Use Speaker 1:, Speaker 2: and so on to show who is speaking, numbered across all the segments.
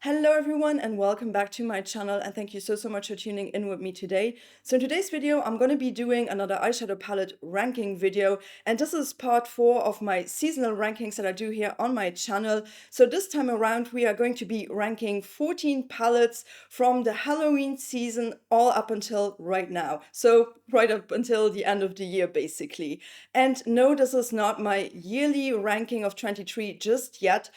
Speaker 1: Hello everyone and welcome back to my channel, and thank you so much for tuning in with me today. So in today's video I'm going to be doing another eyeshadow palette ranking video, and this is part 4 of my seasonal rankings that I do here on my channel. So this time around we are going to be ranking 14 palettes from the Halloween season all up until right now. So right up until the end of the year basically. And no, this is not my yearly ranking of 23 just yet.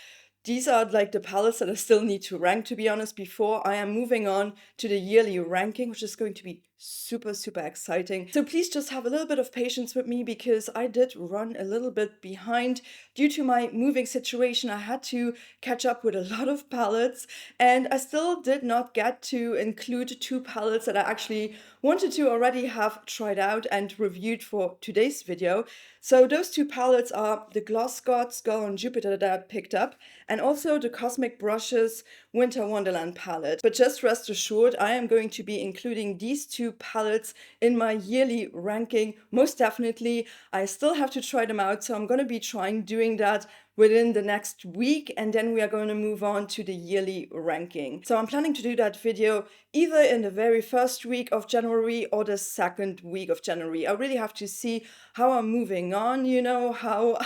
Speaker 1: These are like the palettes that I still need to rank, to be honest, before I am moving on to the yearly ranking, which is going to be super exciting. So please just have a little bit of patience with me because I did run a little bit behind due to my moving situation. I had to catch up with a lot of palettes, and I still did not get to include 2 palettes that I actually wanted to already have tried out and reviewed for today's video. So those 2 palettes are the Gloss Gods Girl on Jupiter that I picked up, and also the Cosmic Brushes Winter Wonderland palette. But just rest assured, I am going to be including these 2 palettes in my yearly ranking. Most definitely. I still have to try them out, so I'm going to be trying doing that within the next week, and then we are going to move on to the yearly ranking. So I'm planning to do that video either in the very first week of January or the second week of January. I really have to see how I'm moving on, how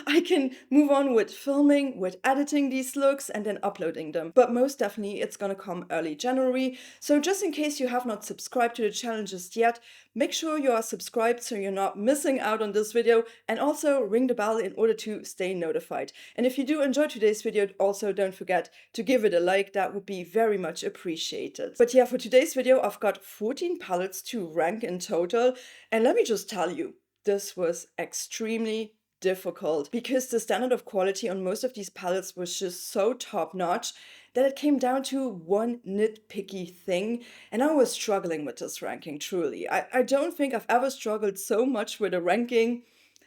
Speaker 1: I can move on with filming, with editing these looks, and then uploading them. But most definitely it's gonna come early January. So just in case you have not subscribed to the channel just yet, make sure you are subscribed so you're not missing out on this video, and also ring the bell in order to stay notified. And if you do enjoy today's video, also don't forget to give it a like. That would be very much appreciated. But yeah, for today's video, I've got 14 palettes to rank in total. And let me just tell you, this was extremely difficult because the standard of quality on most of these palettes was just so top-notch that it came down to one nitpicky thing, and I was struggling with this ranking, truly. I don't think I've ever struggled so much with a ranking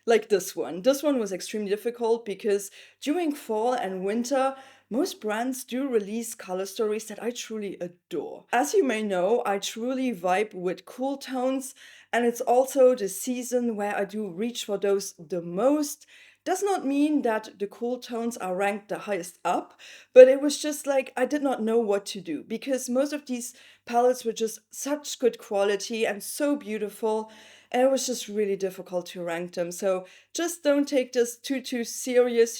Speaker 1: like this one. This one was extremely difficult because during fall and winter, most brands do release color stories that I truly adore. As you may know, I truly vibe with cool tones, and it's also the season where I do reach for those the most. Does not mean that the cool tones are ranked the highest up, but it was just like I did not know what to do because most of these palettes were just such good quality and so beautiful, and it was just really difficult to rank them. So just don't take this too serious,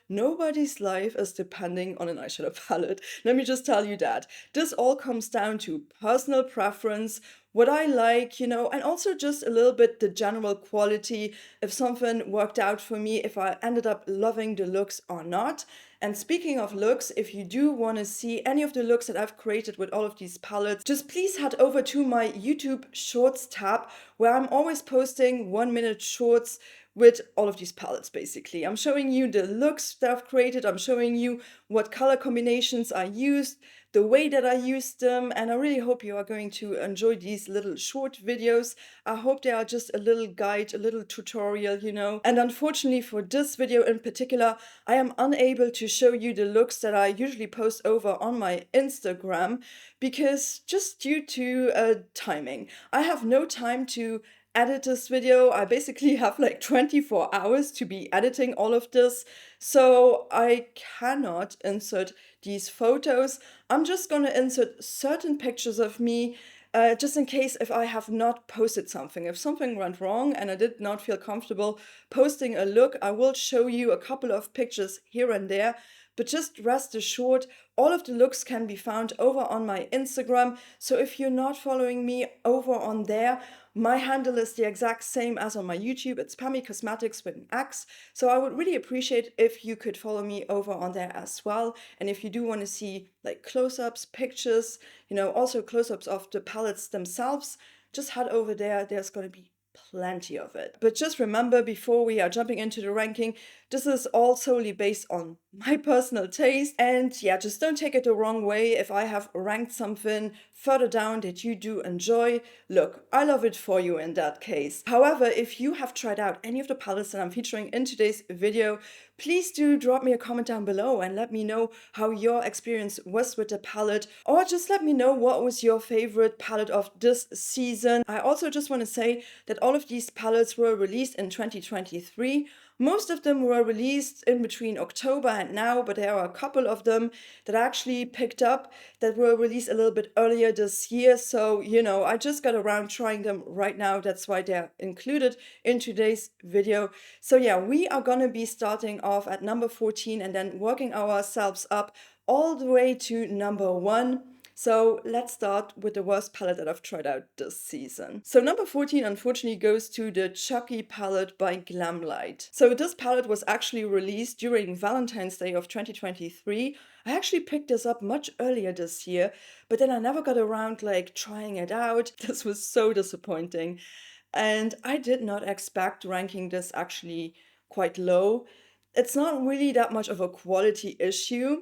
Speaker 1: Nobody's life is depending on an eyeshadow palette. Let me just tell you that. This all comes down to personal preference, what I like, and also just a little bit the general quality, if something worked out for me, if I ended up loving the looks or not. And speaking of looks, if you do want to see any of the looks that I've created with all of these palettes, just please head over to my YouTube Shorts tab, where I'm always posting 1-minute shorts with all of these palettes basically. I'm showing you the looks that I've created, I'm showing you what color combinations I used, the way that I used them, and I really hope you are going to enjoy these little short videos. I hope they are just a little guide, a little tutorial, And unfortunately for this video in particular, I am unable to show you the looks that I usually post over on my Instagram because just due to timing. I have no time to edit this video. I basically have like 24 hours to be editing all of this, so I cannot insert these photos. I'm just gonna insert certain pictures of me just in case if I have not posted something. If something went wrong and I did not feel comfortable posting a look, I will show you a couple of pictures here and there. But just rest assured, all of the looks can be found over on my Instagram. So if you're not following me over on there, my handle is the exact same as on my YouTube. It's Pammy Cosmetics with an X. So I would really appreciate if you could follow me over on there as well. And if you do want to see like close-ups, pictures, also close-ups of the palettes themselves, just head over there. There's going to be plenty of it. But just remember, before we are jumping into the ranking, this is all solely based on my personal taste, and yeah, just don't take it the wrong way if I have ranked something further down that you do enjoy. Look, I love it for you in that case. However, if you have tried out any of the palettes that I'm featuring in today's video, please do drop me a comment down below and let me know how your experience was with the palette, or just let me know what was your favorite palette of this season. I also just want to say that all of these palettes were released in 2023. Most of them were released in between October and now, but there are a couple of them that I actually picked up that were released a little bit earlier this year. So, I just got around trying them right now. That's why they're included in today's video. So yeah, we are gonna be starting off at number 14 and then working ourselves up all the way to number 1. So let's start with the worst palette that I've tried out this season. So number 14 unfortunately goes to the Chucky palette by Glamlite. So this palette was actually released during Valentine's Day of 2023. I actually picked this up much earlier this year, but then I never got around trying it out. This was so disappointing. And I did not expect ranking this actually quite low. It's not really that much of a quality issue.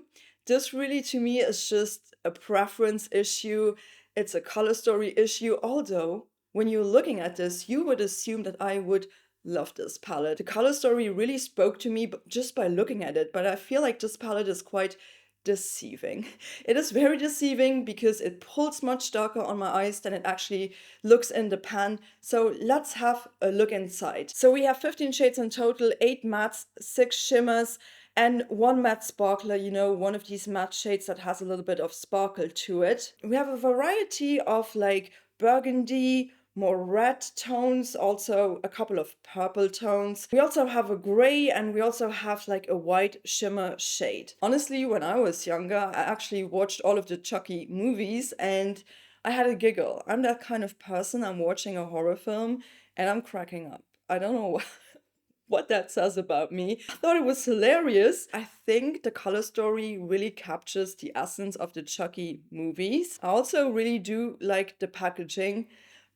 Speaker 1: This really to me is just a preference issue. It's a color story issue. Although when you're looking at this, you would assume that I would love this palette. The color story really spoke to me just by looking at it, but I feel like this palette is quite deceiving. It is very deceiving because it pulls much darker on my eyes than it actually looks in the pan. So let's have a look inside. So we have 15 shades in total, 8 mattes, 6 shimmers, and 1 matte sparkler, one of these matte shades that has a little bit of sparkle to it. We have a variety of burgundy, more red tones, also a couple of purple tones. We also have a gray and we also have a white shimmer shade. Honestly, when I was younger, I actually watched all of the Chucky movies and I had a giggle. I'm that kind of person. I'm watching a horror film and I'm cracking up. I don't know what that says about me. I thought it was hilarious. I think the color story really captures the essence of the Chucky movies. I also really do like the packaging.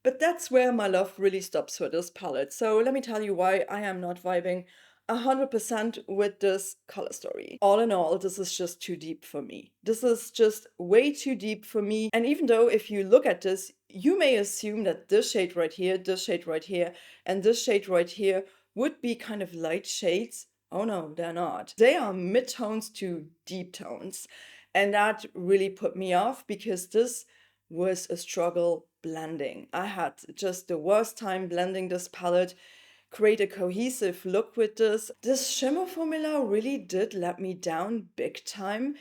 Speaker 1: But that's where my love really stops for this palette. So let me tell you why I am not vibing 100% with this color story. All in all, this is just too deep for me. This is just way too deep for me. And even though if you look at this, you may assume that this shade right here, this shade right here, and this shade right here would be kind of light shades. Oh no, they're not. They are mid-tones to deep tones. And that really put me off because this was a struggle blending. I had just the worst time blending this palette, create a cohesive look with this. This shimmer formula really did let me down big time.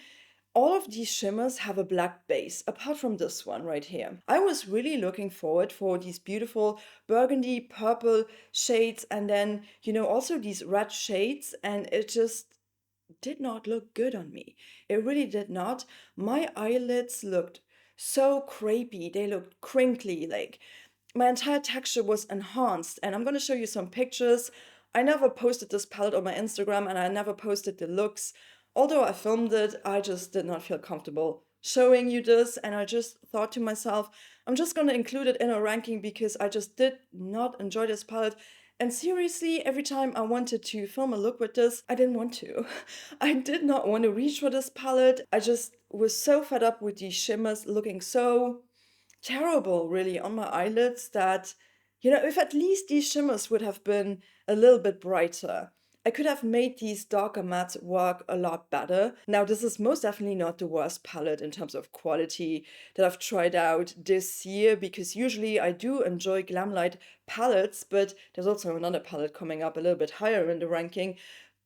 Speaker 1: All of these shimmers have a black base, apart from this one right here. I was really looking forward for these beautiful burgundy purple shades and then, also these red shades, and it just did not look good on me. It really did not. My eyelids looked so crepey. They looked crinkly. My entire texture was enhanced. And I'm going to show you some pictures. I never posted this palette on my Instagram and I never posted the looks. Although I filmed it, I just did not feel comfortable showing you this. And I just thought to myself, I'm just going to include it in a ranking because I just did not enjoy this palette. And seriously, every time I wanted to film a look with this, I didn't want to. I did not want to reach for this palette. I just was so fed up with these shimmers looking so terrible, really, on my eyelids that, if at least these shimmers would have been a little bit brighter, I could have made these darker mattes work a lot better. Now, this is most definitely not the worst palette in terms of quality that I've tried out this year, because usually I do enjoy Glamlite palettes, but there's also another palette coming up a little bit higher in the ranking.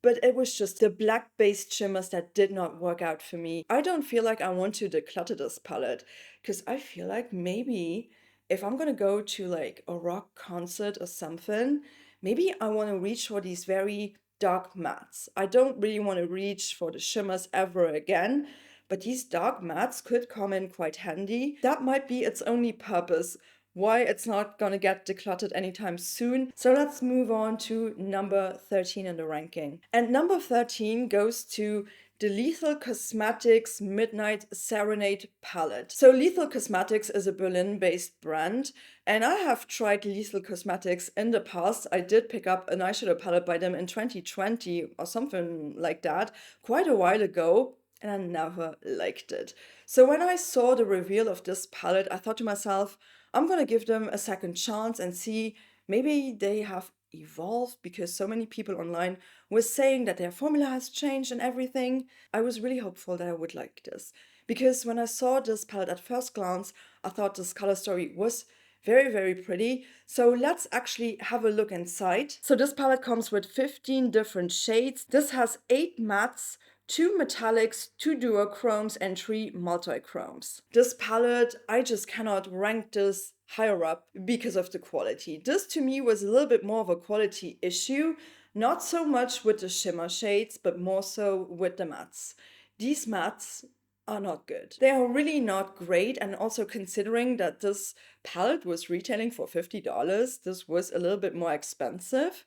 Speaker 1: But it was just the black-based shimmers that did not work out for me. I don't feel like I want to declutter this palette, because I feel like maybe if I'm gonna go to a rock concert or something, maybe I want to reach for these very dark mattes. I don't really want to reach for the shimmers ever again, but these dark mattes could come in quite handy. That might be its only purpose, why it's not gonna get decluttered anytime soon. So let's move on to number 13 in the ranking. And number 13 goes to the Lethal Cosmetics Midnight Serenade palette. So Lethal Cosmetics is a Berlin-based brand, and I have tried Lethal Cosmetics in the past. I did pick up an eyeshadow palette by them in 2020 or something like that, quite a while ago, and I never liked it. So when I saw the reveal of this palette, I thought to myself, I'm gonna give them a second chance and see maybe they have evolved, because so many people online were saying that their formula has changed and everything. I was really hopeful that I would like this, because when I saw this palette at first glance, I thought this color story was Very, very pretty. So let's actually have a look inside. So this palette comes with 15 different shades. This has 8 mattes, 2 metallics, 2 duochromes, and 3 multichromes. This palette, I just cannot rank this higher up because of the quality. This to me was a little bit more of a quality issue, not so much with the shimmer shades, but more so with the mattes. These mattes are not good. They are really not great, and also considering that this palette was retailing for $50, this was a little bit more expensive.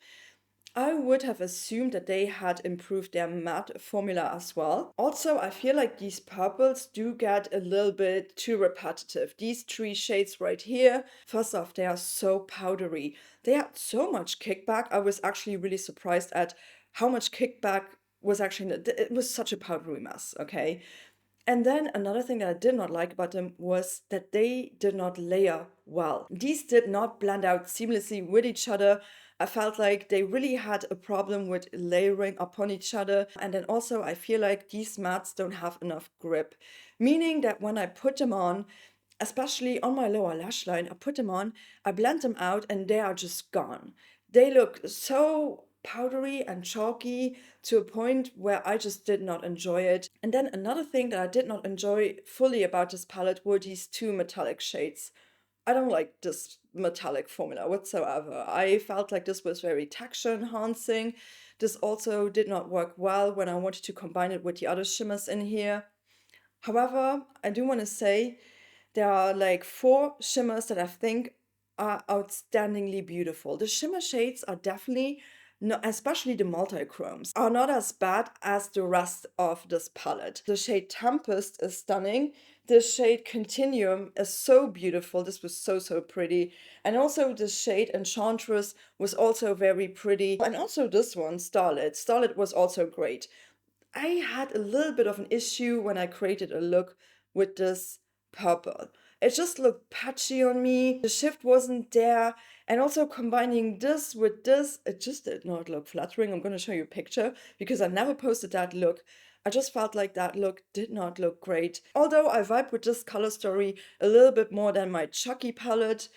Speaker 1: I would have assumed that they had improved their matte formula as well. Also, I feel like these purples do get a little bit too repetitive. These 3 shades right here, first off, they are so powdery. They had so much kickback. I was actually really surprised at how much kickback was actually, it was such a powdery mess, okay? And then another thing that I did not like about them was that they did not layer well. These did not blend out seamlessly with each other. I felt like they really had a problem with layering upon each other. And then also I feel like these mattes don't have enough grip, meaning that when I put them on, especially on my lower lash line, I put them on, I blend them out, and they are just gone. They look so powdery and chalky to a point where I just did not enjoy it. And then another thing that I did not enjoy fully about this palette were these 2 metallic shades. I don't like this metallic formula whatsoever. I felt like this was very texture enhancing. This also did not work well when I wanted to combine it with the other shimmers in here. However, I do want to say there are like 4 shimmers that I think are outstandingly beautiful. The shimmer shades are definitely, no, especially the multichromes, are not as bad as the rest of this palette. The shade Tempest is stunning. The shade Continuum is so beautiful. This was so, so pretty. And also the shade Enchantress was also very pretty. And also this one, Starlit. Starlit was also great. I had a little bit of an issue when I created a look with this purple. It just looked patchy on me. The shift wasn't there. And also combining this with this, it just did not look flattering. I'm going to show you a picture because I never posted that look. I just felt like that look did not look great. Although I vibe with this color story a little bit more than my Chucky palette.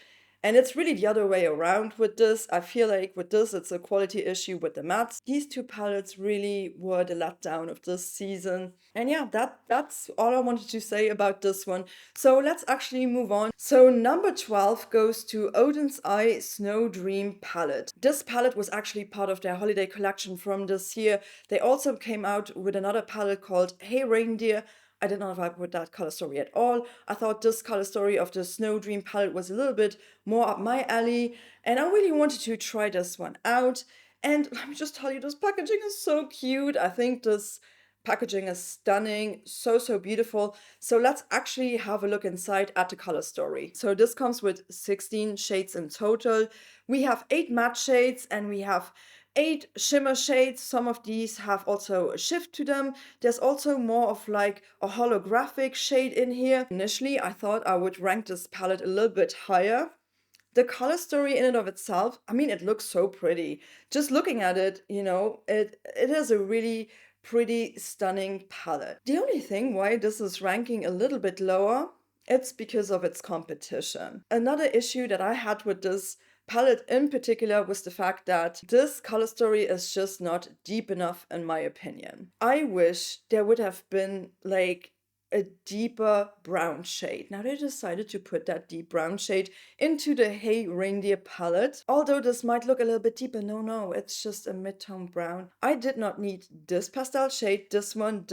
Speaker 1: And it's really the other way around with this. I feel like with this, it's a quality issue with the mattes. These 2 palettes really were the letdown of this season. And yeah, that's all I wanted to say about this one. So let's actually move on. So number 12 goes to Odin's Eye Snow Dream palette. This palette was actually part of their holiday collection from this year. They also came out with another palette called Hey Reindeer. I did not vibe with that color story at all. I thought this color story of the Snow Dream palette was a little bit more up my alley, and I really wanted to try this one out. And let me just tell you, this packaging is so cute. I think this packaging is stunning, so, so beautiful. So let's actually have a look inside at the color story. So this comes with 16 shades in total. We have 8 matte shades and we have 8 shimmer shades. Some of these have also a shift to them. There's also more of like a holographic shade in here. Initially, I thought I would rank this palette a little bit higher. The color story in and of itself, I mean, it looks so pretty. Just looking at it, you know, it is a really pretty, stunning palette. The only thing why this is ranking a little bit lower, it's because of its competition. Another issue that I had with this palette in particular was the fact that this color story is just not deep enough in my opinion. I wish there would have been like a deeper brown shade. Now they decided to put that deep brown shade into the Hey Reindeer palette. Although this might look a little bit deeper, no, it's just a mid-tone brown. I did not need this pastel shade, this one,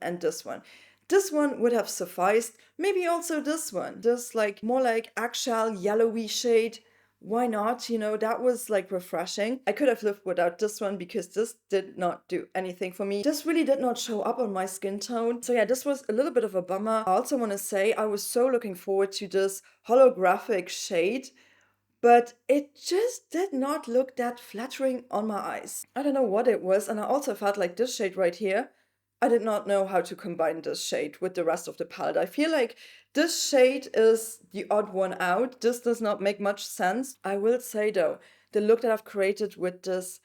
Speaker 1: and this one. This one would have sufficed. Maybe also this one. This like more like eggshell yellowy shade. Why not? You know, that was like refreshing. I could have lived without this one because this did not do anything for me. This really did not show up on my skin tone. So yeah, this was a little bit of a bummer. I also want to say I was so looking forward to this holographic shade, but it just did not look that flattering on my eyes. I don't know what it was, and I also felt like this shade right here, I did not know how to combine this shade with the rest of the palette. I feel like this shade is the odd one out. This does not make much sense. I will say though, the look that I've created with this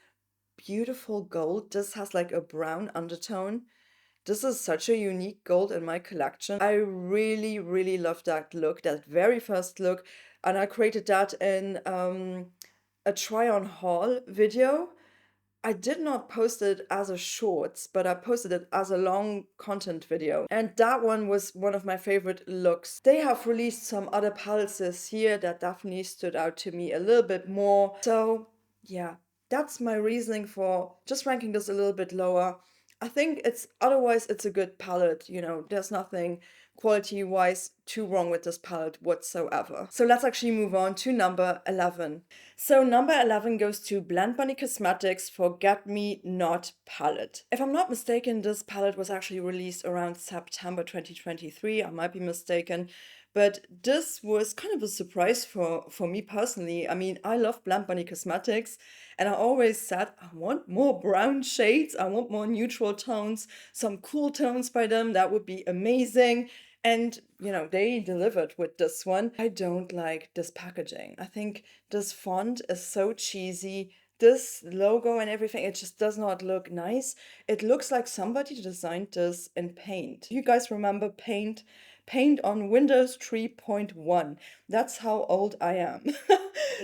Speaker 1: beautiful gold, this has like a brown undertone. This is such a unique gold in my collection. I really, really love that look, that very first look. And I created that in a try-on haul video. I did not post it as a shorts, but I posted it as a long content video. And that one was one of my favorite looks. They have released some other palettes this year that definitely stood out to me a little bit more. So yeah, that's my reasoning for just ranking this a little bit lower. I think otherwise it's a good palette, you know, there's nothing quality-wise too wrong with this palette whatsoever. So let's actually move on to number 11. So number 11 goes to Blend Bunny Cosmetics Forget Me Not palette. If I'm not mistaken, this palette was actually released around September 2023. I might be mistaken. But this was kind of a surprise for me personally. I mean, I love Blend Bunny Cosmetics, and I always said, I want more brown shades, I want more neutral tones, some cool tones by them, that would be amazing. And, you know, they delivered with this one. I don't like this packaging. I think this font is so cheesy. This logo and everything, it just does not look nice. It looks like somebody designed this in Paint. You guys remember Paint? Paint on Windows 3.1. That's how old I am.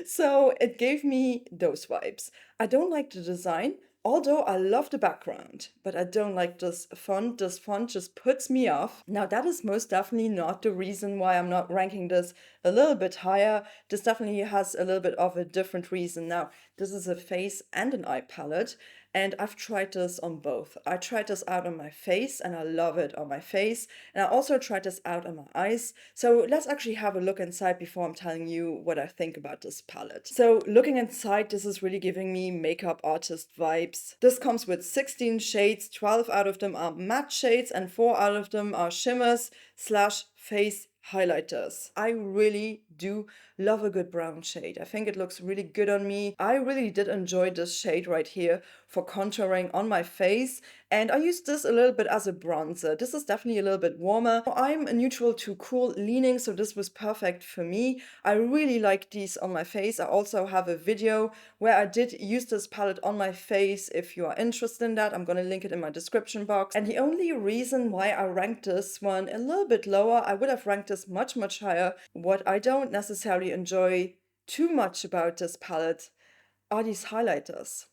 Speaker 1: So it gave me those vibes. I don't like the design, although I love the background, but I don't like this font. This font just puts me off. Now, that is most definitely not the reason why I'm not ranking this a little bit higher. This definitely has a little bit of a different reason. Now, this is a face and an eye palette, and I've tried this on both. I tried this out on my face, and I love it on my face, and I also tried this out on my eyes. So let's actually have a look inside before I'm telling you what I think about this palette. So looking inside, this is really giving me makeup artist vibes. This comes with 16 shades, 12 out of them are matte shades, and 4 out of them are shimmers slash face highlighters. I really do love a good brown shade. I think it looks really good on me. I really did enjoy this shade right here for contouring on my face, and I used this a little bit as a bronzer. This is definitely a little bit warmer. I'm a neutral to cool leaning, so this was perfect for me. I really like these on my face. I also have a video where I did use this palette on my face. If you are interested in that, I'm gonna link it in my description box. And the only reason why I ranked this one a little bit lower, I would have ranked this much, much higher. What I don't necessarily enjoy too much about this palette are these highlighters.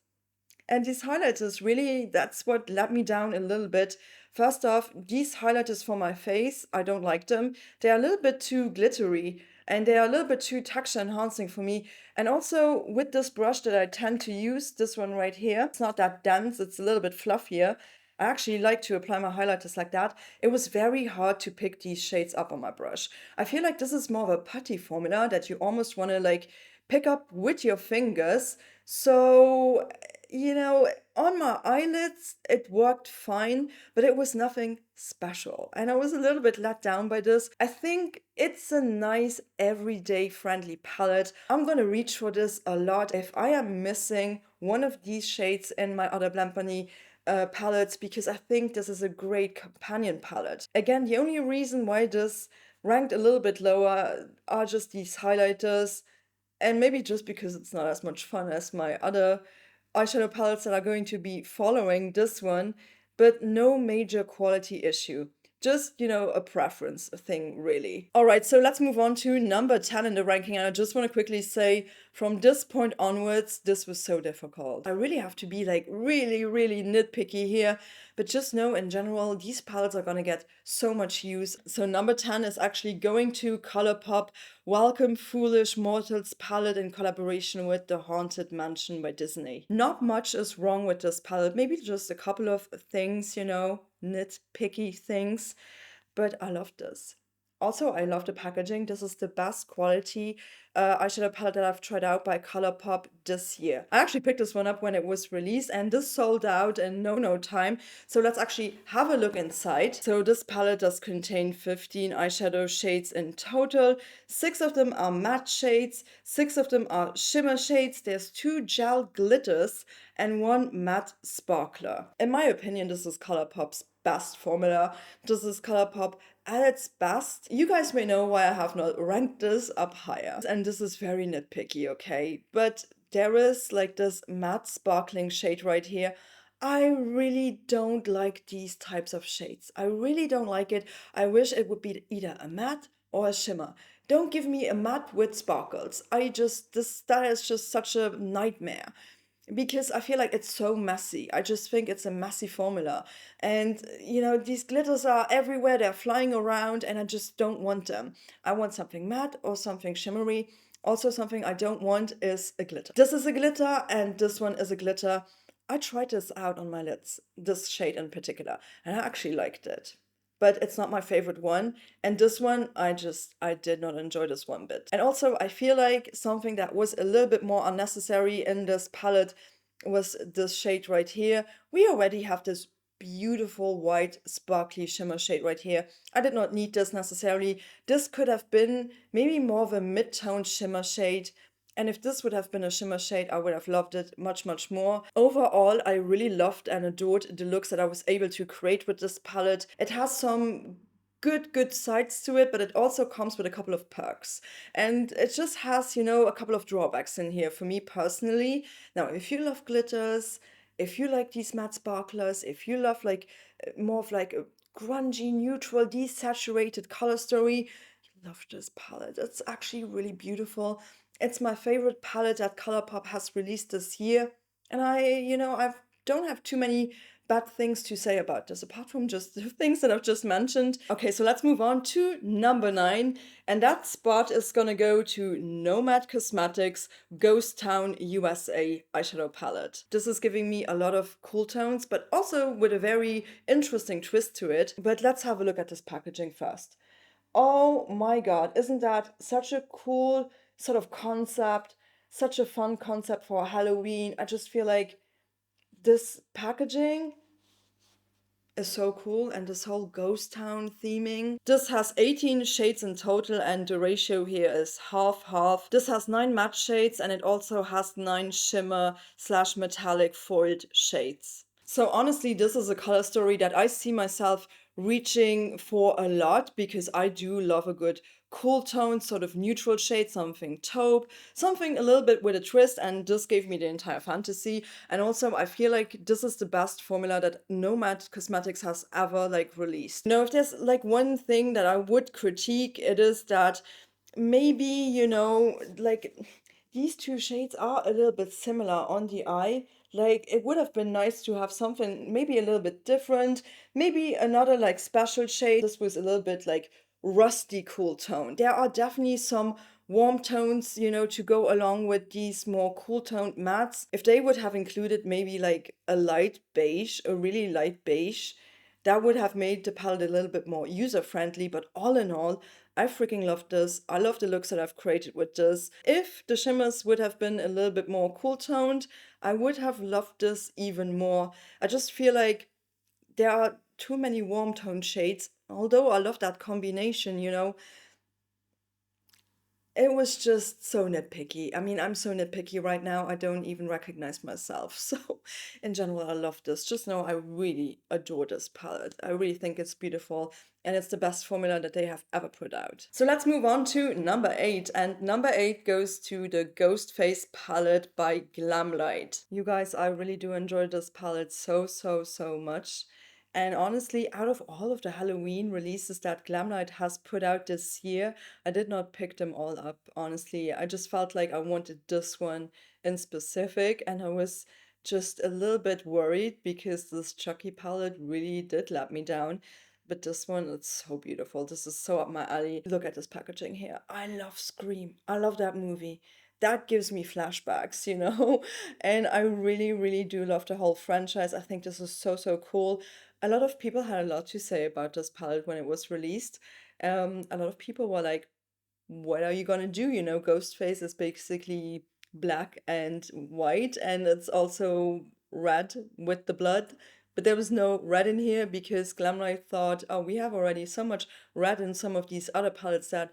Speaker 1: And these highlighters, really, that's what let me down a little bit. First off, these highlighters for my face, I don't like them. They're a little bit too glittery, and they are a little bit too texture enhancing for me. And also with this brush that I tend to use, this one right here, it's not that dense, it's a little bit fluffier. I actually like to apply my highlighters like that. It was very hard to pick these shades up on my brush. I feel like this is more of a putty formula that you almost want to like pick up with your fingers. So, you know, on my eyelids, it worked fine, but it was nothing special. And I was a little bit let down by this. I think it's a nice everyday friendly palette. I'm gonna reach for this a lot if I am missing one of these shades in my other Blend Bunny palettes, because I think this is a great companion palette. Again, the only reason why this ranked a little bit lower are just these highlighters, and maybe just because it's not as much fun as my other eyeshadow palettes that are going to be following this one, but no major quality issue. Just, you know, a preference thing, really. All right, so let's move on to number 10 in the ranking. And I just want to quickly say, from this point onwards, this was so difficult. I really have to be like really, really nitpicky here. But just know, in general, these palettes are gonna get so much use. So number 10 is actually going to ColourPop Welcome Foolish Mortals palette in collaboration with The Haunted Mansion by Disney. Not much is wrong with this palette. Maybe just a couple of things, you know, nitpicky things, but I love this. Also, I love the packaging. This is the best quality eyeshadow palette that I've tried out by ColourPop this year. I actually picked this one up when it was released, and this sold out in no time. So let's actually have a look inside. So this palette does contain 15 eyeshadow shades in total. 6 of them are matte shades, 6 of them are shimmer shades. There's 2 gel glitters and 1 matte sparkler. In my opinion, this is ColourPop's best formula. This is ColourPop at its best. You guys may know why I have not ranked this up higher. And this is very nitpicky, okay? But there is like this matte sparkling shade right here. I really don't like these types of shades. I really don't like it. I wish it would be either a matte or a shimmer. Don't give me a matte with sparkles. That is just such a nightmare because I feel like it's so messy. I just think it's a messy formula. And, these glitters are everywhere, they're flying around, and I just don't want them. I want something matte or something shimmery. Also, something I don't want is a glitter. This is a glitter, and this one is a glitter. I tried this out on my lids, this shade in particular, and I actually liked it. But it's not my favorite one. And this one, I did not enjoy this one bit. And also, I feel like something that was a little bit more unnecessary in this palette was this shade right here. We already have this beautiful white sparkly shimmer shade right here. I did not need this necessarily. This could have been maybe more of a mid-tone shimmer shade. And if this would have been a shimmer shade, I would have loved it much, much more. Overall, I really loved and adored the looks that I was able to create with this palette. It has some good sides to it, but it also comes with a couple of perks. And it just has, a couple of drawbacks in here for me personally. Now, if you love glitters, if you like these matte sparklers, if you love like more of like a grungy, neutral, desaturated color story, you love this palette. It's actually really beautiful. It's my favorite palette that ColourPop has released this year. And I don't have too many bad things to say about this, apart from just the things that I've just mentioned. Okay, so let's move on to number 9. And that spot is gonna go to Nomad Cosmetics Ghost Town USA eyeshadow palette. This is giving me a lot of cool tones, but also with a very interesting twist to it. But let's have a look at this packaging first. Oh my God, isn't that such a cool sort of concept, such a fun concept for Halloween? I just feel like this packaging is so cool, and this whole ghost town theming. This has 18 shades in total, and the ratio here is half. This has 9 matte shades, and it also has 9 shimmer / metallic foiled shades. So honestly, this is a color story that I see myself reaching for a lot, because I do love a good cool tone, sort of neutral shade, something taupe, something a little bit with a twist, and this gave me the entire fantasy. And also, I feel like this is the best formula that Nomad Cosmetics has ever like released. Now, if there's like one thing that I would critique, it is that maybe, like these two shades are a little bit similar on the eye. Like, it would have been nice to have something maybe a little bit different, maybe another like special shade. This was a little bit like rusty cool tone. There are definitely some warm tones, to go along with these more cool toned mattes. If they would have included maybe like a light beige, a really light beige, that would have made the palette a little bit more user friendly. But all in all, I freaking love this. I love the looks that I've created with this. If the shimmers would have been a little bit more cool toned, I would have loved this even more. I just feel like there are too many warm tone shades. Although I love that combination, it was just so nitpicky. I mean, I'm so nitpicky right now, I don't even recognize myself. So, in general, I love this. Just know I really adore this palette. I really think it's beautiful, and it's the best formula that they have ever put out. So let's move on to number 8. And number 8 goes to the Ghost Face palette by Glamlite. You guys, I really do enjoy this palette so much. And honestly, out of all of the Halloween releases that Glamlite has put out this year, I did not pick them all up, honestly. I just felt like I wanted this one in specific, and I was just a little bit worried because this Chucky palette really did let me down. But this one, it's so beautiful. This is so up my alley. Look at this packaging here. I love Scream. I love that movie. That gives me flashbacks, And I really do love the whole franchise. I think this is so cool. A lot of people had a lot to say about this palette when it was released. A lot of people were like, what are you gonna do? Ghostface is basically black and white, and it's also red with the blood. But there was no red in here because Glamlite thought, oh, we have already so much red in some of these other palettes that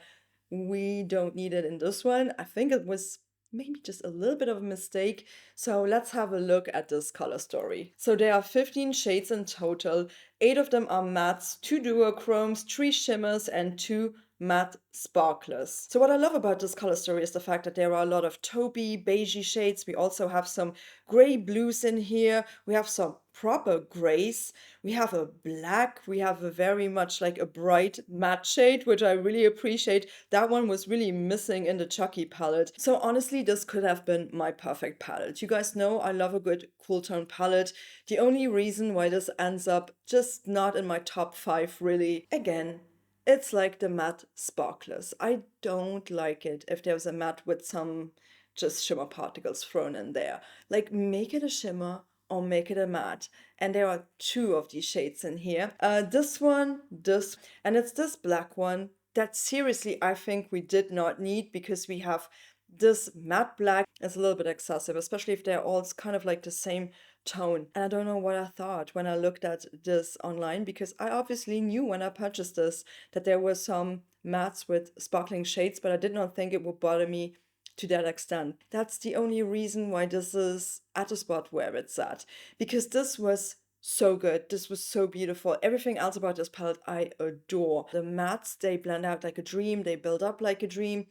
Speaker 1: we don't need it in this one. I think it was maybe just a little bit of a mistake. So let's have a look at this color story. So there are 15 shades in total. 8 of them are mattes, 2 duochromes, 3 shimmers, and 2 matte sparklers. So what I love about this color story is the fact that there are a lot of taupey, beigey shades. We also have some gray blues in here. We have some proper grays. We have a black, we have a very much like a bright matte shade, which I really appreciate. That one was really missing in the Chucky palette. So honestly, this could have been my perfect palette. You guys know I love a good cool tone palette. The only reason why this ends up just not in my top 5 really, again, it's like the matte sparklers. I don't like it if there's a matte with some just shimmer particles thrown in there. Like, make it a shimmer or make it a matte. And there are 2 of these shades in here. This one, this, and it's this black one that seriously I think we did not need, because we have this matte black. Is a little bit excessive, especially if they're all kind of like the same tone. And I don't know what I thought when I looked at this online, because I obviously knew when I purchased this that there were some mattes with sparkling shades, but I did not think it would bother me to that extent. That's the only reason why this is at the spot where it's at, because this was so good. This was so beautiful. Everything else about this palette I adore. The mattes, they blend out like a dream. They build up like a dream.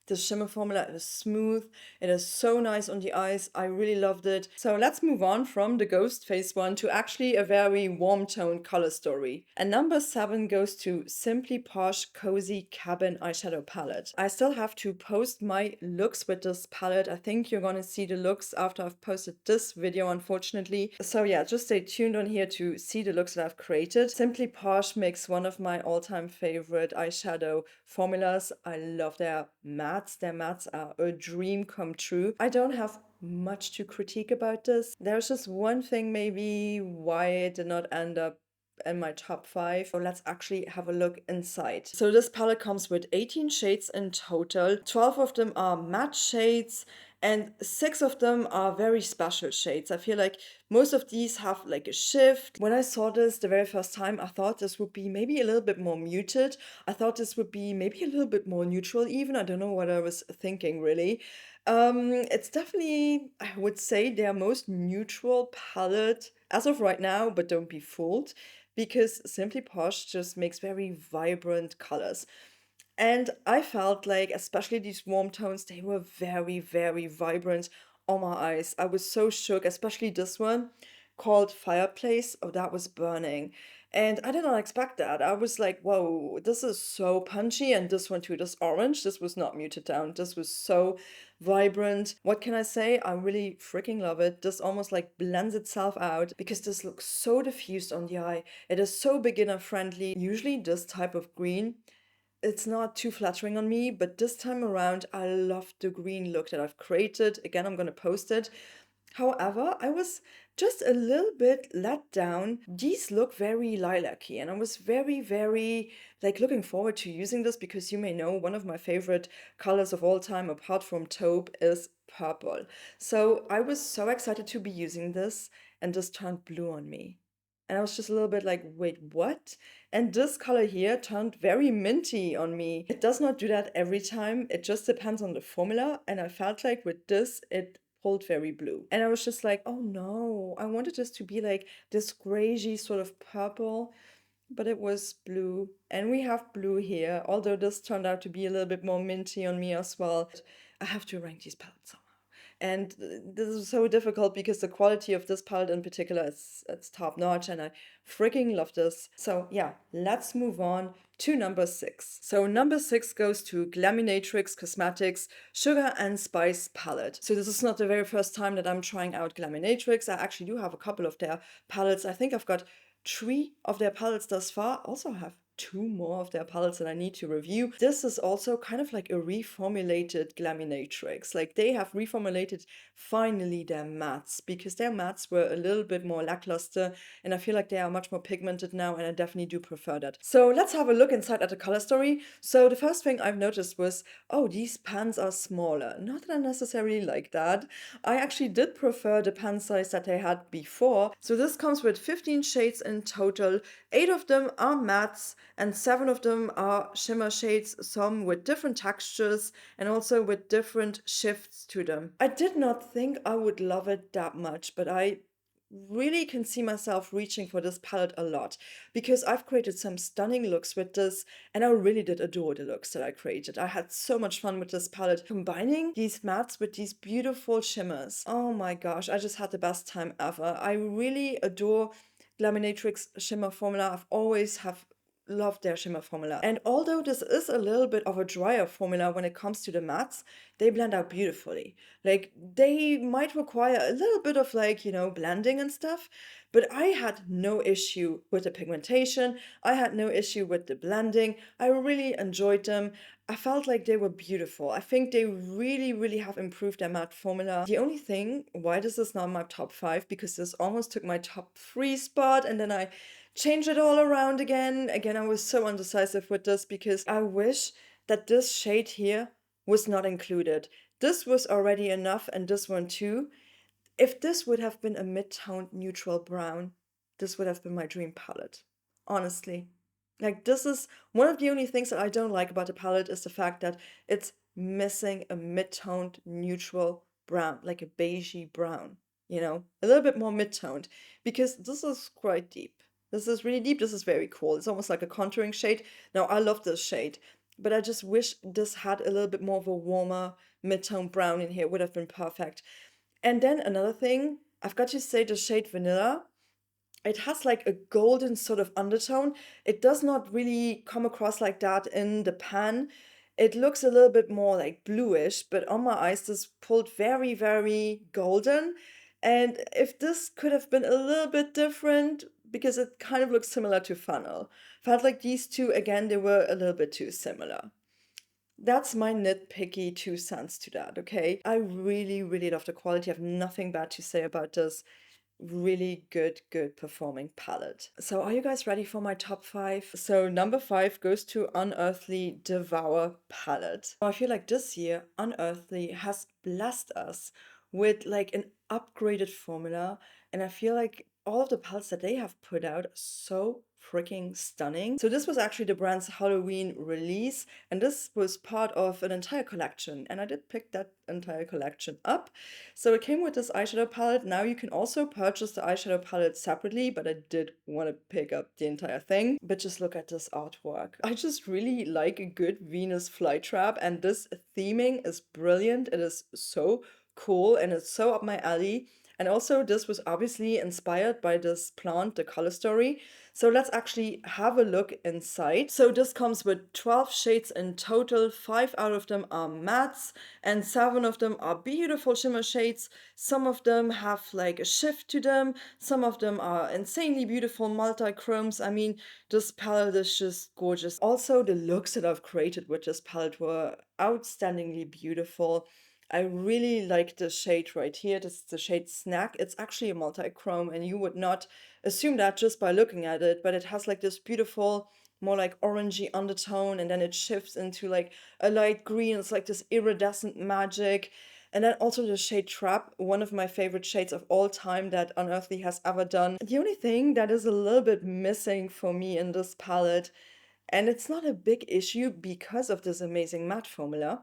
Speaker 1: The shimmer formula is smooth. It is so nice on the eyes. I really loved it. So let's move on from the ghost face one to actually a very warm tone color story. And number 7 goes to Simply Posh Cozy Cabin Eyeshadow Palette. I still have to post my looks with this palette. I think you're gonna see the looks after I've posted this video, unfortunately. So yeah, just stay tuned on here to see the looks that I've created. Simply Posh makes one of my all-time favorite eyeshadow formulas. I love their matte. Their mattes are a dream come true. I don't have much to critique about this. There's just one thing maybe why it did not end up in my top 5. So let's actually have a look inside. So this palette comes with 18 shades in total. 12 of them are matte shades and 6 of them are very special shades. I feel like most of these have like a shift. When I saw this the very first time, I thought this would be maybe a little bit more muted. I thought this would be maybe a little bit more neutral even. I don't know what I was thinking really. It's definitely, I would say, their most neutral palette as of right now, but don't be fooled, because Simply Posh just makes very vibrant colors. And I felt like, especially these warm tones, they were very, very vibrant on my eyes. I was so shook, especially this one called Fireplace. Oh, that was burning. And I did not expect that. I was like, whoa, this is so punchy. And this one too, this orange, this was not muted down. This was so vibrant. What can I say? I really freaking love it. This almost like blends itself out because this looks so diffused on the eye. It is so beginner friendly. Usually this type of green, it's not too flattering on me, but this time around, I love the green look that I've created. Again, I'm going to post it. However, I was just a little bit let down. These look very lilac-y, and I was very, very like looking forward to using this, because you may know one of my favorite colors of all time, apart from taupe, is purple. So I was so excited to be using this, and this turned blue on me. And I was just a little bit like, wait, what? And this color here turned very minty on me. It does not do that every time. It just depends on the formula. And I felt like with this, it pulled very blue. And I was just like, oh no, I wanted this to be like this grayish sort of purple, but it was blue. And we have blue here, although this turned out to be a little bit more minty on me as well. I have to rank these palettes somehow. And this is so difficult because the quality of this palette in particular is it's top notch, and I freaking love this. So yeah, let's move on to number 6. So number 6 goes to Glaminatrix Cosmetics Sugar and Spice palette. So this is not the very first time that I'm trying out Glaminatrix. I actually do have a couple of their palettes. I think I've got 3 of their palettes thus far. Also have 2 more of their palettes that I need to review. This is also kind of like a reformulated Glaminatrix. Like, they have reformulated finally their mattes, because their mattes were a little bit more lackluster, and I feel like they are much more pigmented now, and I definitely do prefer that. So let's have a look inside at the color story. So the first thing I've noticed was, oh, these pans are smaller. Not that I necessarily like that. I actually did prefer the pan size that they had before. So this comes with 15 shades in total. 8 of them are mattes, and 7 of them are shimmer shades, some with different textures and also with different shifts to them. I did not think I would love it that much, but I really can see myself reaching for this palette a lot because I've created some stunning looks with this, and I really did adore the looks that I created. I had so much fun with this palette, combining these mattes with these beautiful shimmers. Oh my gosh, I just had the best time ever. I really adore Glaminatrix shimmer formula. I've always have loved their shimmer formula. And although this is a little bit of a drier formula when it comes to the mattes, they blend out beautifully. Like, they might require a little bit of, like, you know, blending and stuff, but I had no issue with the pigmentation. I had no issue with the blending. I really enjoyed them. I felt like they were beautiful. I think they really, really have improved their matte formula. The only thing why this is not my top 5, because this almost took my top 3 spot, and then I changed it all around again. Again, I was so undecisive with this because I wish that this shade here was not included. This was already enough, and this one too. If this would have been a mid-toned neutral brown, this would have been my dream palette. Honestly. Like, this is one of the only things that I don't like about the palette, is the fact that it's missing a mid-toned neutral brown, like a beigey brown, you know, a little bit more mid-toned, because this is quite deep. This is really deep. This is very cool. It's almost like a contouring shade. Now, I love this shade, but I just wish this had a little bit more of a warmer mid-tone brown in here. Would have been perfect. And then another thing, I've got to say, the shade Vanilla, it has like a golden sort of undertone. It does not really come across like that in the pan. It looks a little bit more like bluish, but on my eyes, this pulled very, very golden. And if this could have been a little bit different, because it kind of looks similar to Funnel. Felt like these two, again, they were a little bit too similar. That's my nitpicky 2 cents to that, okay? I really, really love the quality. I have nothing bad to say about this. Really good performing palette. So are you guys ready for my top 5? So number 5 goes to Unearthly Devour palette. I feel like this year Unearthly has blessed us with like an upgraded formula, and I feel like all of the palettes that they have put out are so freaking stunning. So this was actually the brand's Halloween release, and this was part of an entire collection, and I did pick that entire collection up. So it came with this eyeshadow palette. Now you can also purchase the eyeshadow palette separately, but I did want to pick up the entire thing. But just look at this artwork. I just really like a good Venus flytrap, and this theming is brilliant. It is so cool and it's so up my alley. And also, this was obviously inspired by this plant, the color story. So let's actually have a look inside. So this comes with 12 shades in total. 5 out of them are mattes and 7 of them are beautiful shimmer shades. Some of them have like a shift to them. Some of them are insanely beautiful multi-chromes. I mean, this palette is just gorgeous. Also, the looks that I've created with this palette were outstandingly beautiful. I really like the shade right here. This is the shade Snack. It's actually a multi-chrome, and you would not assume that just by looking at it, but it has like this beautiful, more like orangey undertone, and then it shifts into like a light green. It's like this iridescent magic. And then also the shade Trap, one of my favorite shades of all time that Unearthly has ever done. The only thing that is a little bit missing for me in this palette, and it's not a big issue because of this amazing matte formula,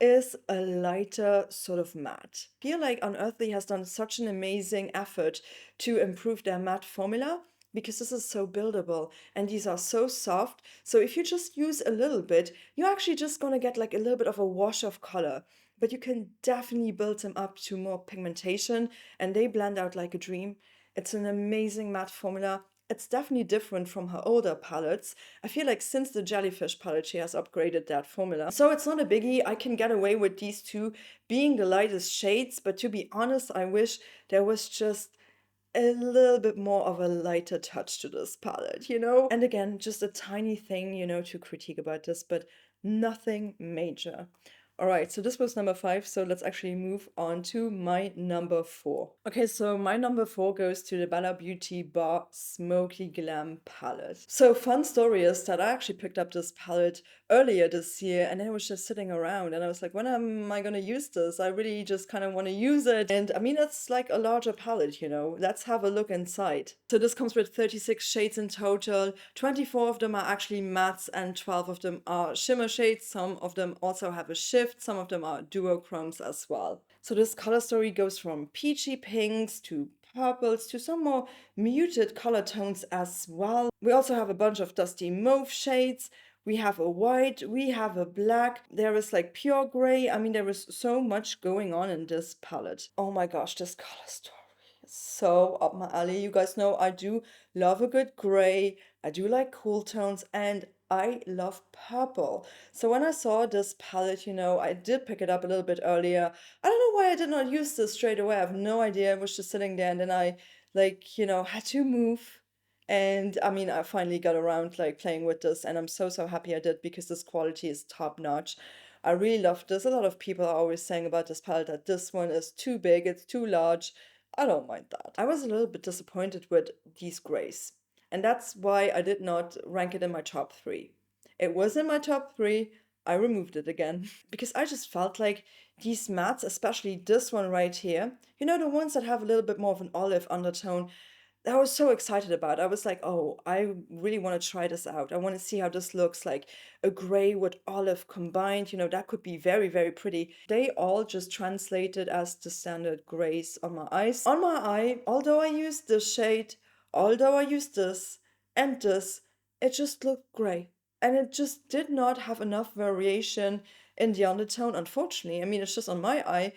Speaker 1: is a lighter sort of matte. I feel like Unearthly has done such an amazing effort to improve their matte formula, because this is so buildable and these are so soft. So if you just use a little bit, you're actually just gonna get like a little bit of a wash of color, but you can definitely build them up to more pigmentation, and they blend out like a dream. It's an amazing matte formula. It's definitely different from her older palettes. I feel like since the Jellyfish palette, she has upgraded that formula. So it's not a biggie. I can get away with these two being the lightest shades, but to be honest, I wish there was just a little bit more of a lighter touch to this palette, you know? And again, just a tiny thing, you know, to critique about this, but nothing major. All right, so this was number 5, so let's actually move on to my number 4. Okay, so my number 4 goes to the Bella Beauty Bar Smokey Glam palette. So fun story is that I actually picked up this palette earlier this year, and it was just sitting around, and I was like, when am I gonna use this? I really just kind of want to use it. And I mean, it's like a larger palette, you know? Let's have a look inside. So this comes with 36 shades in total. 24 of them are actually mattes and 12 of them are shimmer shades. Some of them also have a shift. Some of them are duochromes as well. So this color story goes from peachy pinks to purples to some more muted color tones as well. We also have a bunch of dusty mauve shades. We have a white, we have a black, there is like pure gray. I mean, there is so much going on in this palette. Oh my gosh, this color story is so up my alley. You guys know I do love a good gray. I do like cool tones, and I love purple. So when I saw this palette, you know, I did pick it up a little bit earlier. I don't know why I did not use this straight away. I have no idea. It was just sitting there, and then I, like, you know, had to move. And I mean, I finally got around like playing with this, and I'm so happy I did, because this quality is top notch. I really love this. A lot of people are always saying about this palette that this one is too big, it's too large. I don't mind that. I was a little bit disappointed with these grays, and that's why I did not rank it in my top 3. It was in my top 3. I removed it again because I just felt like these mattes, especially this one right here, you know, the ones that have a little bit more of an olive undertone, I was so excited about. I was like, oh, I really want to try this out. I want to see how this looks, like a gray with olive combined. You know, that could be very pretty. They all just translated as the standard grays on my eyes. On my eye, although I used this shade, although I used this and this, it just looked gray. And it just did not have enough variation in the undertone, unfortunately. I mean, it's just on my eye,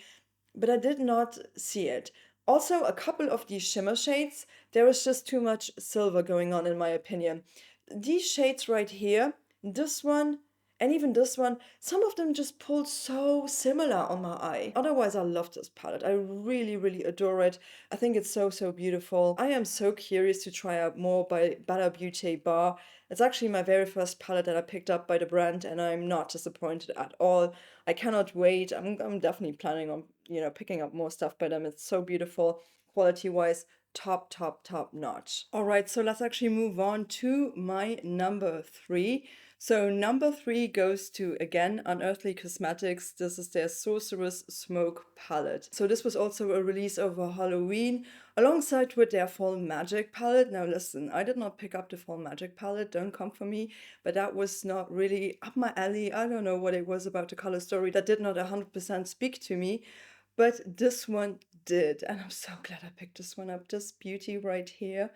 Speaker 1: but I did not see it. Also, a couple of these shimmer shades, there is just too much silver going on, in my opinion. These shades right here, this one, and even this one, some of them just pull so similar on my eye. Otherwise, I love this palette. I really adore it. I think it's so beautiful. I am so curious to try out more by Bella Beauty Bar. It's actually my very first palette that I picked up by the brand, and I'm not disappointed at all. I cannot wait. I'm definitely planning on, you know, picking up more stuff by them. It's so beautiful, quality-wise, top notch. All right, so let's actually move on to my number 3. So number 3 goes to, again, Unearthly Cosmetics. This is their Sorcerous Smoke palette. So this was also a release over Halloween, alongside with their Fall Magic palette. Now listen, I did not pick up the Fall Magic palette, don't come for me, but that was not really up my alley. I don't know what it was about the color story that did not 100% speak to me, but this one did, and I'm so glad I picked this one up. This beauty right here.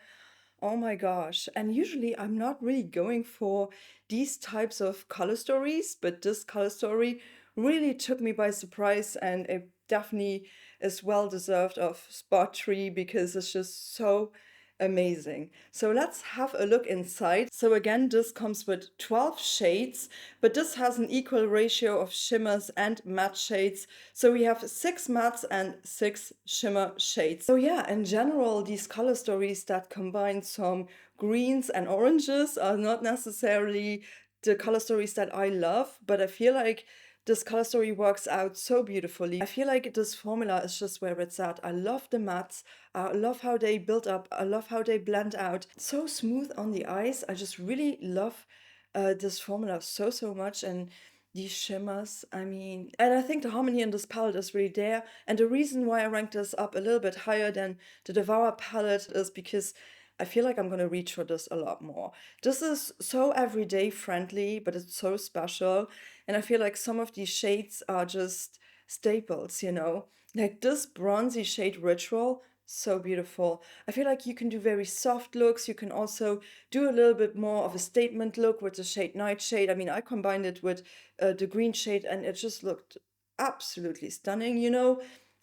Speaker 1: Oh my gosh. And usually I'm not really going for these types of color stories, but this color story really took me by surprise, and it definitely is well deserved of spot 3 because it's just so amazing. So let's have a look inside. So again, this comes with 12 shades, but this has an equal ratio of shimmers and matte shades. So we have 6 mattes and 6 shimmer shades. So yeah, in general, these color stories that combine some greens and oranges are not necessarily the color stories that I love, but I feel like this color story works out so beautifully. I feel like this formula is just where it's at. I love the mattes. I love how they build up. I love how they blend out. So smooth on the eyes. I just really love this formula so much. And these shimmers, I mean, and I think the harmony in this palette is really there. And the reason why I ranked this up a little bit higher than the Devour palette is because I feel like I'm gonna reach for this a lot more. This is so everyday friendly, but it's so special. And I feel like some of these shades are just staples, you know? Like this bronzy shade Ritual, so beautiful. I feel like you can do very soft looks. You can also do a little bit more of a statement look with the shade Nightshade. I mean, I combined it with the green shade, and it just looked absolutely stunning, you know?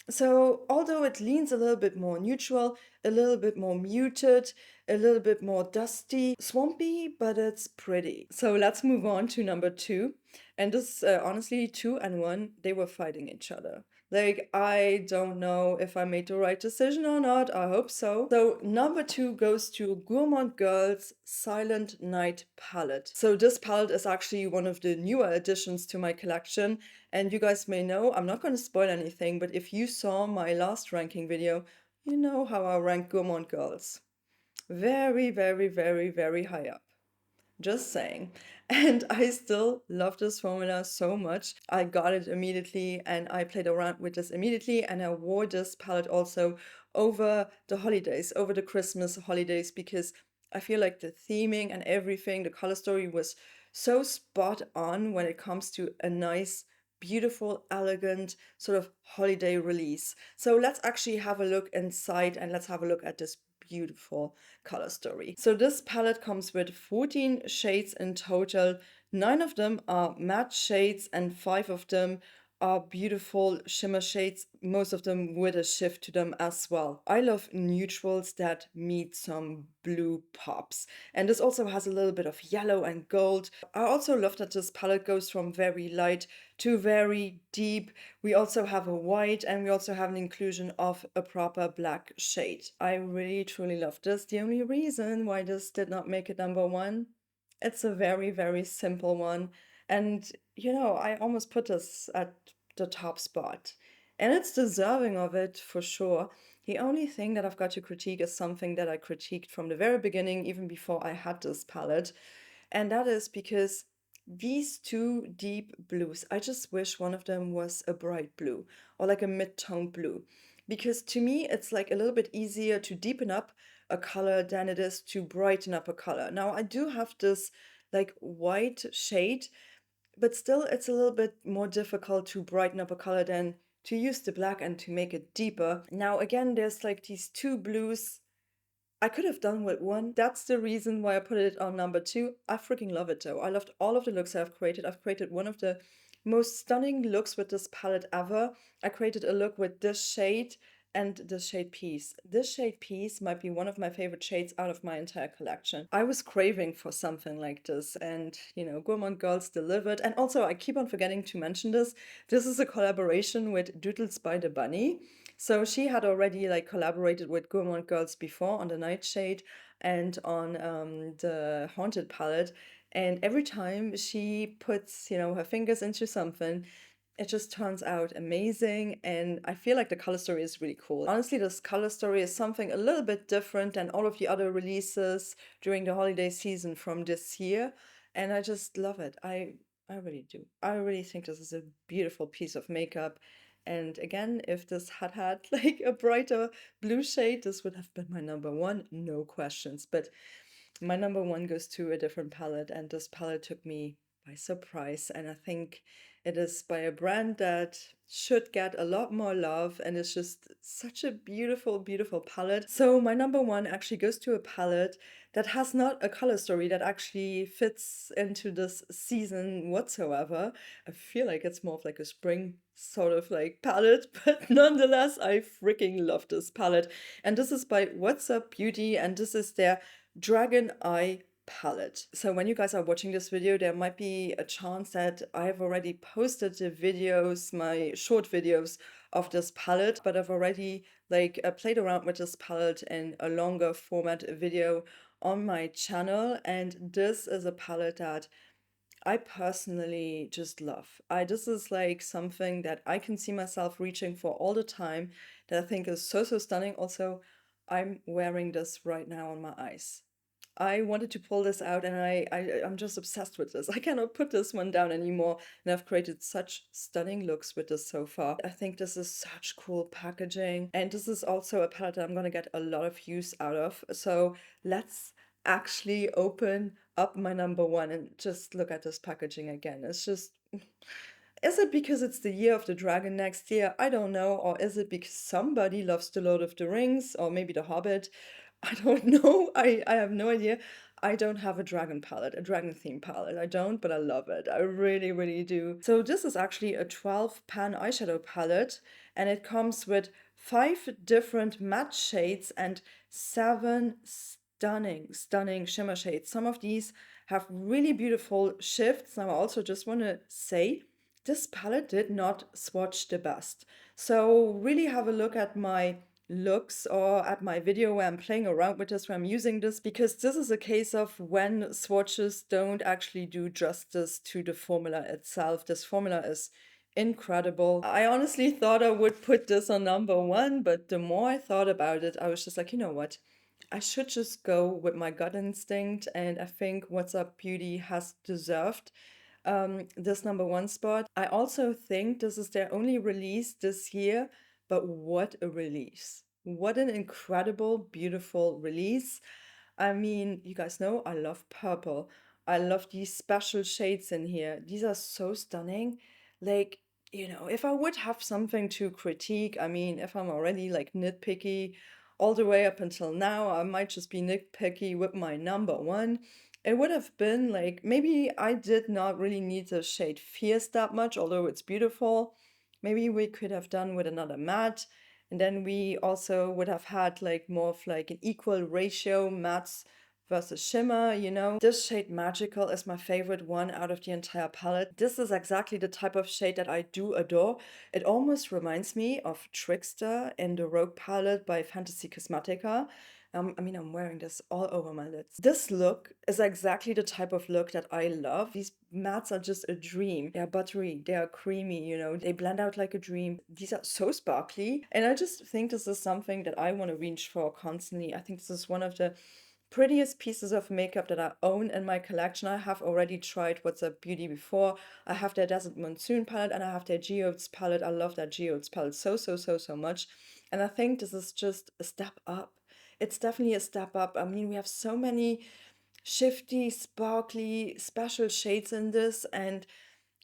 Speaker 1: So although it leans a little bit more neutral, a little bit more muted, a little bit more dusty, swampy, but it's pretty. So let's move on to number 2. And this, honestly, 2 and 1, they were fighting each other. Like, I don't know if I made the right decision or not. I hope so. So number 2 goes to Gourmand Girls Silent Night palette. So this palette is actually one of the newer additions to my collection. And you guys may know, I'm not going to spoil anything, but if you saw my last ranking video, you know how I rank Gourmand Girls. Very high up. Just saying. And I still love this formula so much. I got it immediately, and I played around with this immediately, and I wore this palette also over the holidays, over the Christmas holidays, because I feel like the theming and everything, the color story was so spot on when it comes to a nice, beautiful, elegant, sort of holiday release. So let's actually have a look inside and let's have a look at this beautiful color story. So this palette comes with 14 shades in total. 9 of them are matte shades and 5 of them are beautiful shimmer shades, most of them with a shift to them as well. I love neutrals that meet some blue pops. And this also has a little bit of yellow and gold. I also love that this palette goes from very light to very deep. We also have a white and we also have an inclusion of a proper black shade. I really truly love this. The only reason why this did not make it number one, it's a very, very simple one. And, you know, I almost put this at the top spot. And it's deserving of it for sure. The only thing that I've got to critique is something that I critiqued from the very beginning, even before I had this palette. And that is because these two deep blues, I just wish one of them was a bright blue or like a mid-tone blue. Because to me, it's like a little bit easier to deepen up a color than it is to brighten up a color. Now, I do have this like white shade, but still it's a little bit more difficult to brighten up a color than to use the black and to make it deeper. Now, again, there's like these two blues I could have done with one. That's the reason why I put it on number two. I freaking love it though. I loved all of the looks I've created. I've created one of the most stunning looks with this palette ever. I created a look with this shade and this shade Peace. This shade Peace might be one of my favorite shades out of my entire collection. I was craving for something like this and, you know, Gourmand Girls delivered. And also, I keep on forgetting to mention this. This is a collaboration with Doodles by the Bunny. So she had already like collaborated with Gourmand Girls before on the Nightshade and on the Haunted palette. And every time she puts, you know, her fingers into something, it just turns out amazing. And I feel like the color story is really cool. Honestly, this color story is something a little bit different than all of the other releases during the holiday season from this year. And I just love it. I really do. I really think this is a beautiful piece of makeup. And again, if this had had like a brighter blue shade, this would have been my number one, no questions. But my number one goes to a different palette, and this palette took me by surprise. And I think it is by a brand that should get a lot more love, and it's just such a beautiful, beautiful palette. So my number one actually goes to a palette that has not a color story that actually fits into this season whatsoever. I feel like it's more of like a spring sort of like palette, but nonetheless, I freaking love this palette. And this is by What's Up Beauty, and this is their Dragon Eye palette. So when you guys are watching this video, there might be a chance that I've already posted the videos, my short videos of this palette, but I've already like played around with this palette in a longer format video on my channel. And this is a palette that I personally just love. This is like something that I can see myself reaching for all the time, that I think is so, so stunning. Also, I'm wearing this right now on my eyes. I wanted to pull this out and I'm just obsessed with this. I cannot put this one down anymore. And I've created such stunning looks with this so far. I think this is such cool packaging. And this is also a palette that I'm going to get a lot of use out of. So let's actually open up my number one and just look at this packaging again. It's just, is it because it's the year of the dragon next year? I don't know. Or is it because somebody loves The Lord of the Rings or maybe The Hobbit? I don't know. I have no idea. I don't have a dragon palette, a dragon theme palette. I don't, but I love it. I really, really do. So this is actually a 12 pan eyeshadow palette, and it comes with 5 different matte shades and 7 stunning, stunning shimmer shades. Some of these have really beautiful shifts. Now I also just want to say this palette did not swatch the best. So really have a look at my looks or at my video where I'm playing around with this, where I'm using this, because this is a case of when swatches don't actually do justice to the formula itself. This formula is incredible. I honestly thought I would put this on number one, but the more I thought about it, I was just like, you know what? I should just go with my gut instinct, and I think What's Up Beauty has deserved this number one spot. I also think this is their only release this year, but what a release. What an incredible, beautiful release. I mean, you guys know I love purple. I love these special shades in here. These are so stunning. Like, you know, if I would have something to critique, I mean, if I'm already like nitpicky all the way up until now, I might just be nitpicky with my number one. It would have been like maybe I did not really need the shade Fierce that much, although it's beautiful. Maybe we could have done with another matte. And then we also would have had like more of like an equal ratio mattes versus shimmer, you know. This shade Magical is my favorite one out of the entire palette. This is exactly the type of shade that I do adore. It almost reminds me of Trickster in the Rogue palette by Fantasy Cosmetica. I mean, I'm wearing this all over my lids. This look is exactly the type of look that I love. These mattes are just a dream. They are buttery, they are creamy, you know, they blend out like a dream. These are so sparkly. And I just think this is something that I want to reach for constantly. I think this is one of the prettiest pieces of makeup that I own in my collection. I have already tried What's Up Beauty before. I have their Desert Monsoon palette and I have their Geodes palette. I love that Geodes palette so much. And I think this is just a step up. It's definitely a step up. I mean, we have so many shifty, sparkly, special shades in this, and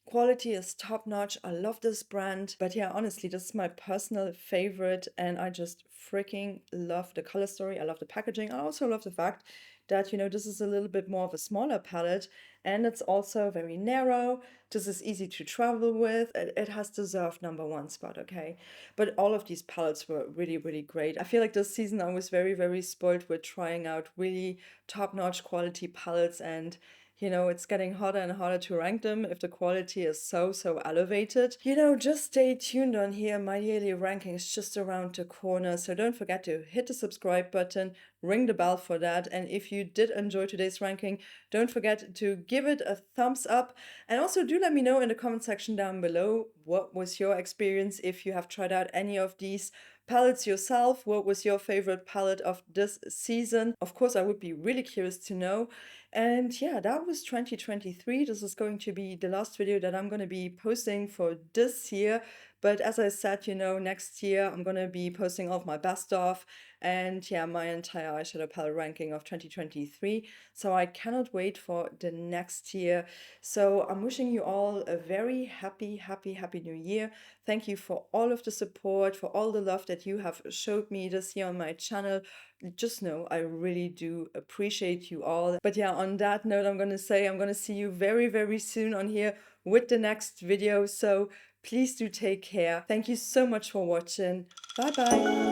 Speaker 1: quality is top notch. I love this brand. But yeah, honestly, this is my personal favorite, and I just freaking love the color story. I love the packaging. I also love the fact that, you know, this is a little bit more of a smaller palette, and it's also very narrow. This is easy to travel with. It has deserved number one spot, okay? But all of these palettes were really great. I feel like this season I was very spoiled with trying out really top-notch quality palettes, and you know, it's getting harder and harder to rank them if the quality is so elevated. You know, just stay tuned on here. My yearly ranking is just around the corner. So don't forget to hit the subscribe button, ring the bell for that. And if you did enjoy today's ranking, don't forget to give it a thumbs up. And also do let me know in the comment section down below, what was your experience if you have tried out any of these palettes yourself. What was your favorite palette of this season? Of course, I would be really curious to know. And yeah, that was 2023. This is going to be the last video that I'm going to be posting for this year. But as I said, you know, next year I'm going to be posting all of my best of and yeah, my entire eyeshadow palette ranking of 2023. So I cannot wait for the next year. So I'm wishing you all a very happy new year. Thank you for all of the support, for all the love that you have showed me this year on my channel. Just know I really do appreciate you all. But yeah, on that note, I'm gonna say I'm gonna see you very soon on here with the next video. So please do take care. Thank you so much for watching. Bye bye.